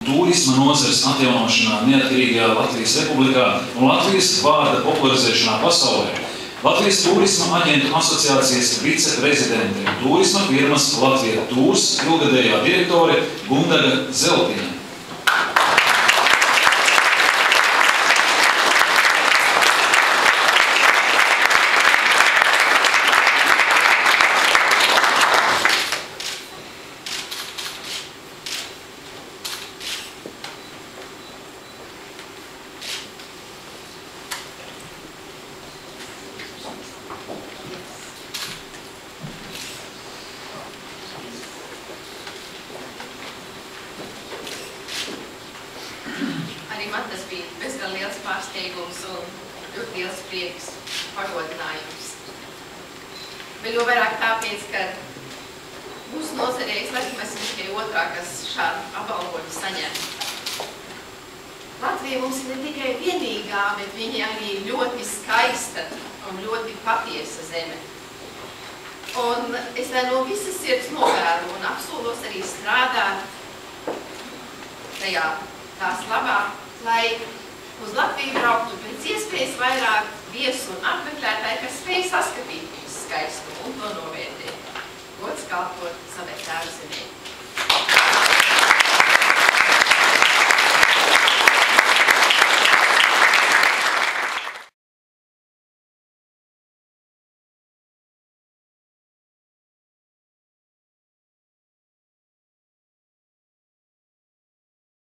turisma nozares atjaunošanā neatkarīgajā Latvijas Republikā un Latvijas vārda popularizēšanā pasaulē. Latvijas Turisma aģentu asociācijas viceprezidente un turisma firmas Latvija Tūrs ilgadējā direktore Gundaga Zeltiņa. Man tas bija bezgan liels pārsteigums un ļoti liels prieks, pagodinājums. Vēl jau vairāk tāpēc, ka mūsu nozarē es esmu tikai otrā, kas šādu apbalvojumu saņem. Latvija mums ir ne tikai vienīgā, bet viņa arī ļoti skaista un ļoti patiesa zeme. Un es no visas sirds novēlu un apsolos arī strādāt tajā tās labā, lai uz Latviju brauktu pēc iespējas vairāk viesu un apmeklētāji, kas spēj saskatīt viņas skaistumu un to novērtēt. Gods kalpot savai tēvu zemē.